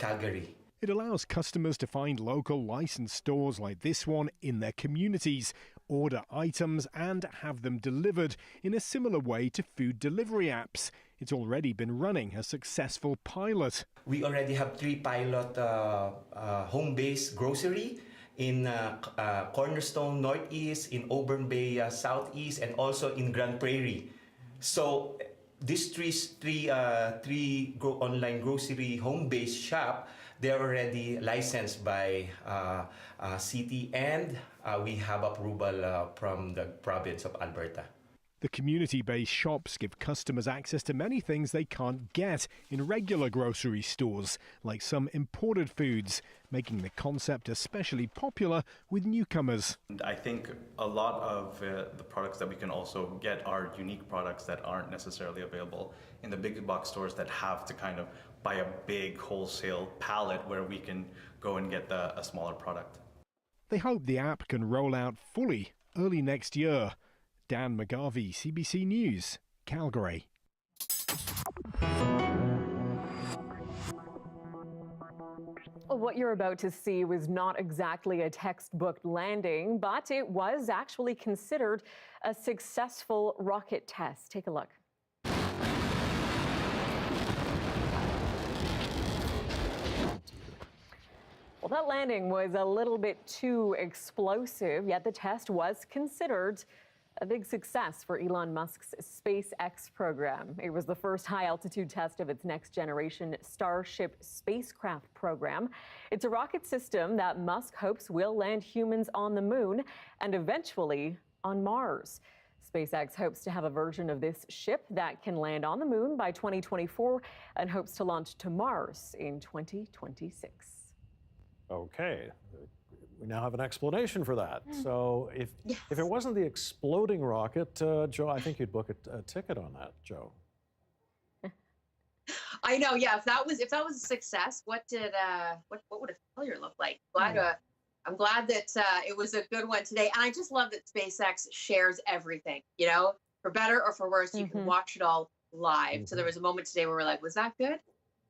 Calgary.
It allows customers to find local licensed stores like this one in their communities, order items and have them delivered in a similar way to food delivery apps. It's already been running a successful pilot.
We already have 3 pilot home-based grocery in Cornerstone Northeast, in Auburn Bay Southeast, and also in Grand Prairie. So these three online grocery home-based shop, they're already licensed by city, and we have approval from the province of Alberta.
The community-based shops give customers access to many things they can't get in regular grocery stores, like some imported foods, making the concept especially popular with newcomers.
I think a lot of the products that we can also get are unique products that aren't necessarily available in the big box stores that have to kind of buy a big wholesale pallet where we can go and get a smaller product.
They hope the app can roll out fully early next year. Dan McGarvey, CBC News, Calgary.
What you're about to see was not exactly a textbook landing, but it was actually considered a successful rocket test. Take a look. Well, that landing was a little bit too explosive, yet the test was considered a big success for Elon Musk's SpaceX program. It was the first high-altitude test of its next-generation Starship spacecraft program. It's a rocket system that Musk hopes will land humans on the moon and eventually on Mars. SpaceX hopes to have a version of this ship that can land on the moon by 2024 and hopes to launch to Mars in 2026.
Okay. We now have an explanation for that. So if it wasn't the exploding rocket, Joe, I think you'd book a ticket on that, Joe.
I know, yeah. If that was a success, what would a failure look like? I'm glad that it was a good one today, and I just love that SpaceX shares everything. You know, for better or for worse, you can watch it all live. So there was a moment today where we're like, was that good?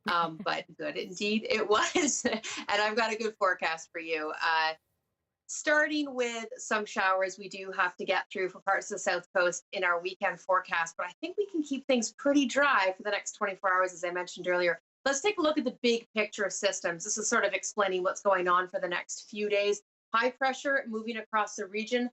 But good indeed it was. And I've got a good forecast for you. Starting with some showers we do have to get through for parts of the South Coast in our weekend forecast, but I think we can keep things pretty dry for the next 24 hours, as I mentioned earlier. Let's take a look at the big picture of systems. This is sort of explaining what's going on for the next few days. High pressure moving across the region,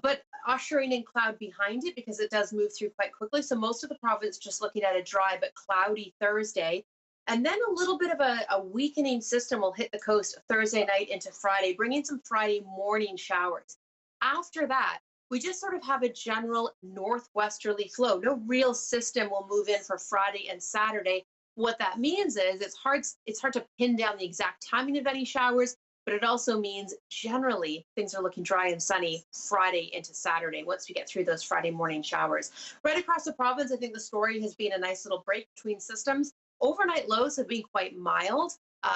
but ushering in cloud behind it because it does move through quite quickly. So most of the province just looking at a dry but cloudy Thursday. And then a little bit of a weakening system will hit the coast Thursday night into Friday, bringing some Friday morning showers. After that, we just sort of have a general northwesterly flow. No real system will move in for Friday and Saturday. What that means is it's hard to pin down the exact timing of any showers, but it also means generally things are looking dry and sunny Friday into Saturday once we get through those Friday morning showers. Right across the province, I think the story has been a nice little break between systems. Overnight lows have been quite mild,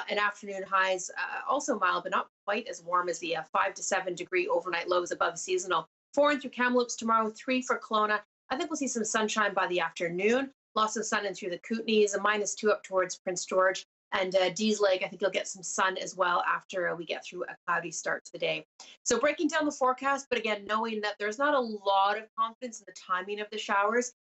and afternoon highs also mild, but not quite as warm as the 5 to 7 degree overnight lows above seasonal. 4 in through Kamloops tomorrow, 3 for Kelowna. I think we'll see some sunshine by the afternoon. Lots of sun in through the Kootenays, a -2 up towards Prince George. And Dees Lake, I think you'll get some sun as well after we get through a cloudy start to the day. So breaking down the forecast, but again, knowing that there's not a lot of confidence in the timing of the showers.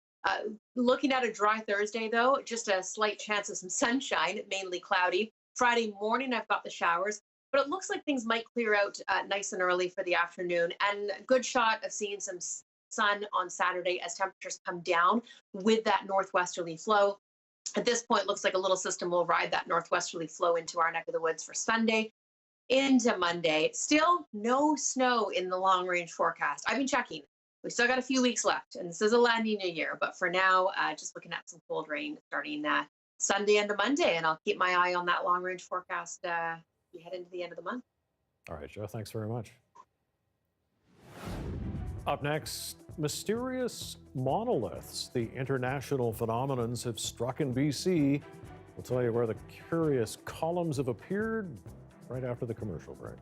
Looking at a dry Thursday, though, just a slight chance of some sunshine, mainly cloudy. Friday morning, I've got the showers, but it looks like things might clear out nice and early for the afternoon. And a good shot of seeing some sun on Saturday as temperatures come down with that northwesterly flow. At this point, looks like a little system will ride that northwesterly flow into our neck of the woods for Sunday into Monday. Still no snow in the long range forecast. I've been checking. We still got a few weeks left, and this is a La Nina year. But for now, just looking at some cold rain starting Sunday into Monday, and I'll keep my eye on that long range forecast as we head into the end of the month.
All right, Joe, thanks very much. Up next, mysterious monoliths. The international phenomenons have struck in BC. We'll tell you where the curious columns have appeared right after the commercial break.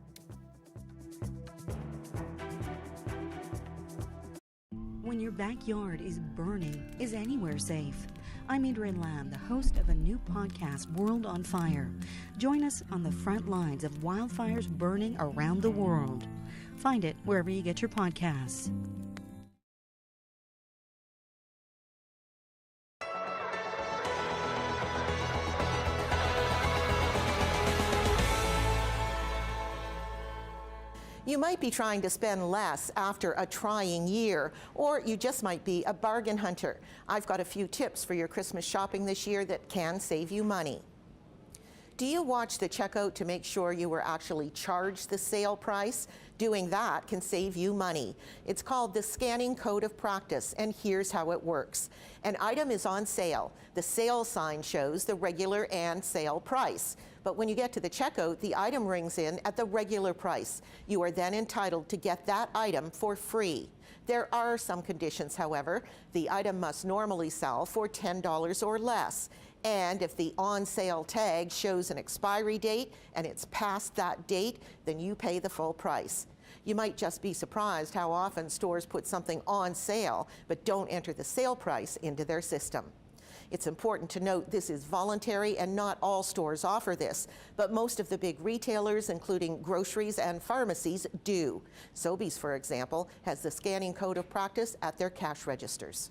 When your backyard is burning, is anywhere safe? I'm Adrienne Lamb, the host of a new podcast, World on Fire. Join us on the front lines of wildfires burning around the world. Find it wherever you get your podcasts.
You might be trying to spend less after a trying year, or you just might be a bargain hunter. I've got a few tips for your Christmas shopping this year that can save you money. Do you watch the checkout to make sure you were actually charged the sale price? Doing that can save you money. It's called the scanning code of practice, and here's how it works. An item is on sale. The sale sign shows the regular and sale price. But when you get to the checkout, the item rings in at the regular price. You are then entitled to get that item for free. There are some conditions, however. The item must normally sell for $10 or less. And if the on sale tag shows an expiry date and it's past that date, then you pay the full price. You might just be surprised how often stores put something on sale but don't enter the sale price into their system. It's important to note this is voluntary and not all stores offer this, but most of the big retailers, including groceries and pharmacies, do. Sobeys, for example, has the scanning code of practice at their cash registers.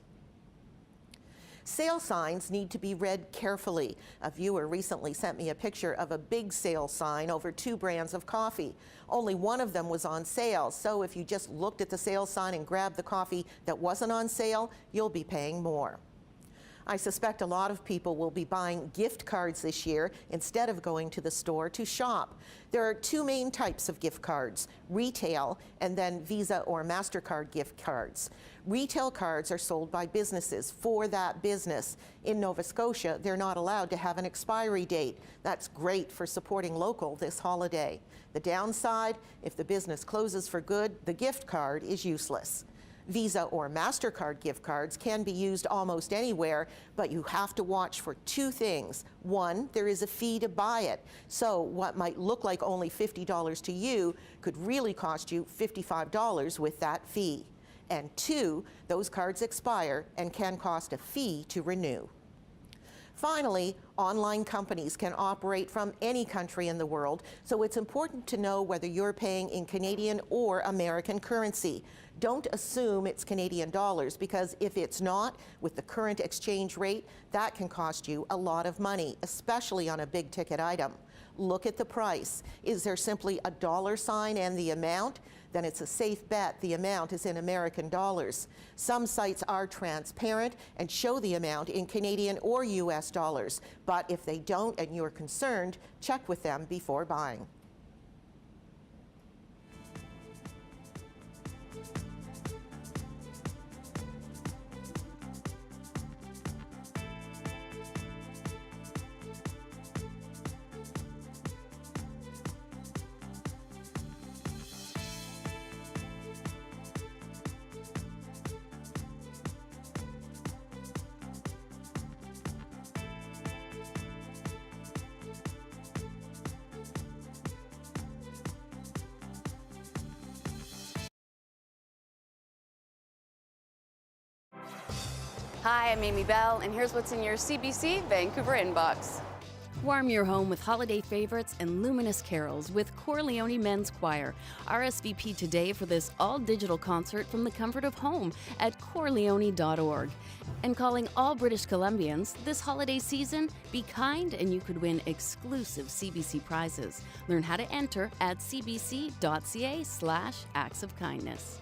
Sale signs need to be read carefully. A viewer recently sent me a picture of a big sale sign over 2 brands of coffee. Only one of them was on sale, so if you just looked at the sale sign and grabbed the coffee that wasn't on sale, you'll be paying more. I suspect a lot of people will be buying gift cards this year instead of going to the store to shop. There are 2 main types of gift cards, retail and then Visa or MasterCard gift cards. Retail cards are sold by businesses for that business. In Nova Scotia, they're not allowed to have an expiry date. That's great for supporting local this holiday. The downside, if the business closes for good, the gift card is useless. Visa or MasterCard gift cards can be used almost anywhere, but you have to watch for 2 things. 1, there is a fee to buy it. So what might look like only $50 to you could really cost you $55 with that fee. And 2, those cards expire and can cost a fee to renew. Finally, online companies can operate from any country in the world, so it's important to know whether you're paying in Canadian or American currency. Don't assume it's Canadian dollars, because if it's not, with the current exchange rate, that can cost you a lot of money, especially on a big ticket item. Look at the price. Is there simply a dollar sign and the amount? Then it's a safe bet the amount is in American dollars. Some sites are transparent and show the amount in Canadian or US dollars, but if they don't and you're concerned, check with them before buying.
Hi, I'm Amy Bell, and here's what's in your CBC Vancouver inbox. Warm your home with holiday favorites and luminous carols with Corleone Men's Choir. RSVP today for this all-digital concert from the comfort of home at corleone.org. And calling all British Columbians this holiday season, be kind and you could win exclusive CBC prizes. Learn how to enter at cbc.ca/acts of kindness.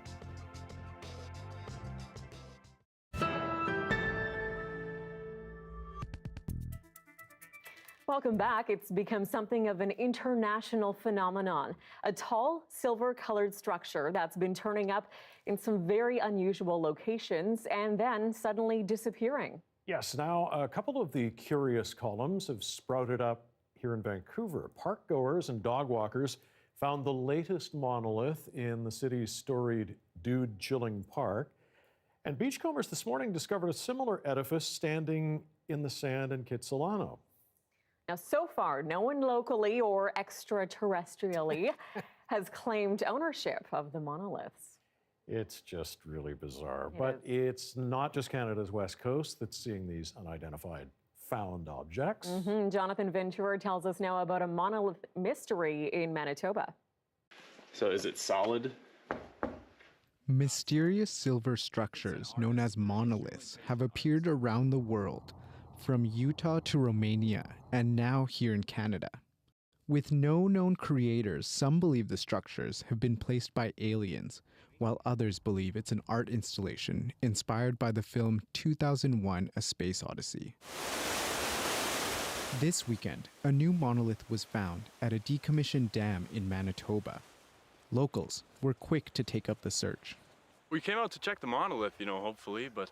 Welcome back. It's become something of an international phenomenon. A tall, silver-colored structure that's been turning up in some very unusual locations and then suddenly disappearing.
Yes, now a couple of the curious columns have sprouted up here in Vancouver. Park goers and dog walkers found the latest monolith in the city's storied Dude Chilling Park. And beachcombers this morning discovered a similar edifice standing in the sand in Kitsilano.
Now, so far, no one locally or extraterrestrially has claimed ownership of the monoliths.
It's just really bizarre. But it's not just Canada's west coast that's seeing these unidentified found objects.
Jonathan Ventura tells us now about a monolith mystery in Manitoba.
So is it solid?
Mysterious silver structures known as monoliths have appeared around the world, from Utah to Romania, and now here in Canada. With no known creators, some believe the structures have been placed by aliens, while others believe it's an art installation inspired by the film 2001: A Space Odyssey. This weekend, a new monolith was found at a decommissioned dam in Manitoba. Locals were quick to take up the search.
We came out to check the monolith, hopefully, but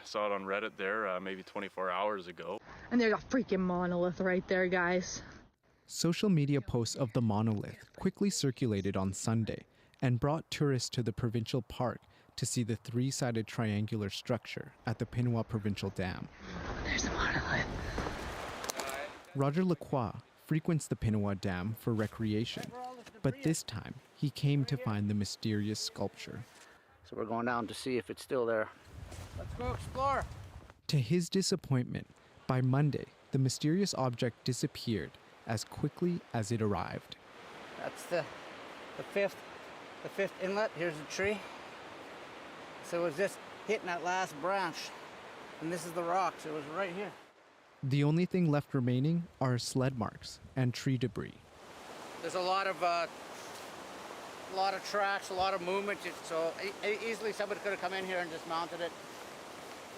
saw it on Reddit there maybe 24 hours ago.
And there's a freaking monolith right there, guys.
Social media posts of the monolith quickly circulated on Sunday and brought tourists to the provincial park to see the three-sided triangular structure at the Pinawa Provincial Dam.
There's a monolith.
Roger Lacroix frequents the Pinawa Dam for recreation, but this time he came to find the mysterious sculpture.
So we're going down to see if it's still there. Let's go explore.
To his disappointment, by Monday, the mysterious object disappeared as quickly as it arrived.
That's the fifth inlet. Here's the tree. So it was just hitting that last branch. And this is the rocks. It was right here.
The only thing left remaining are sled marks and tree debris.
There's a lot of tracks, a lot of movement. So easily somebody could have come in here and just mounted it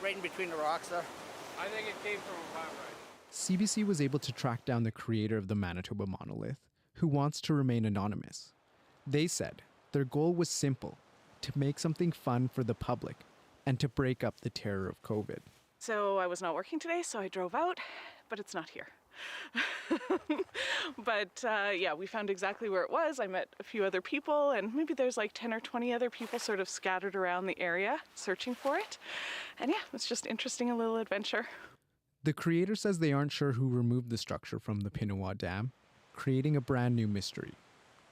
right in between the rocks there.
I think it came from a right.
CBC was able to track down the creator of the Manitoba monolith, who wants to remain anonymous. They said their goal was simple: to make something fun for the public and to break up the terror of COVID.
So I was not working today, so I drove out, but it's not here. But yeah, we found exactly where it was. I met a few other people, and maybe there's like 10 or 20 other people sort of scattered around the area searching for it. And yeah, it's just interesting, a little adventure.
The creator says they aren't sure who removed the structure from the Pinawa Dam, creating a brand new mystery.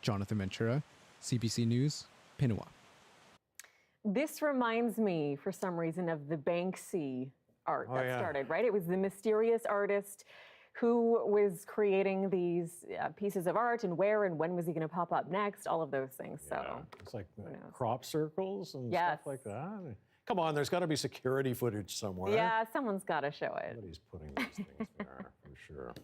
Jonathan Ventura, CBC News, Pinawa.
This reminds me, for some reason, of the Banksy art that started, right? It was the mysterious artist who was creating these pieces of art, and where and when was he going to pop up next, all of those things. So
it's like crop circles and stuff like that. Come on, there's got to be security footage somewhere.
Yeah, someone's got to show it.
Somebody's putting these things there, for sure.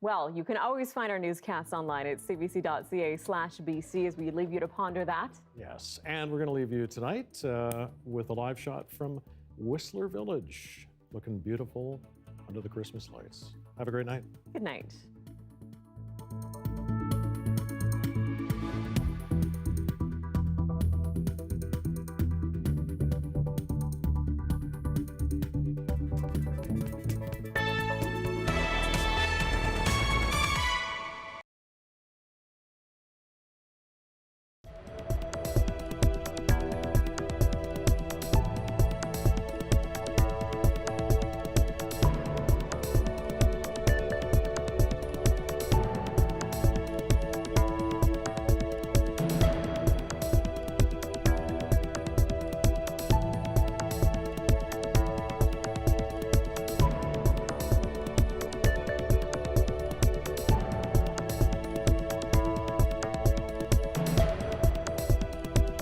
Well, you can always find our newscasts online at cbc.ca/BC as we leave you to ponder that.
Yes, and we're going to leave you tonight with a live shot from Whistler Village, looking beautiful under the Christmas lights. Have a great night.
Good night.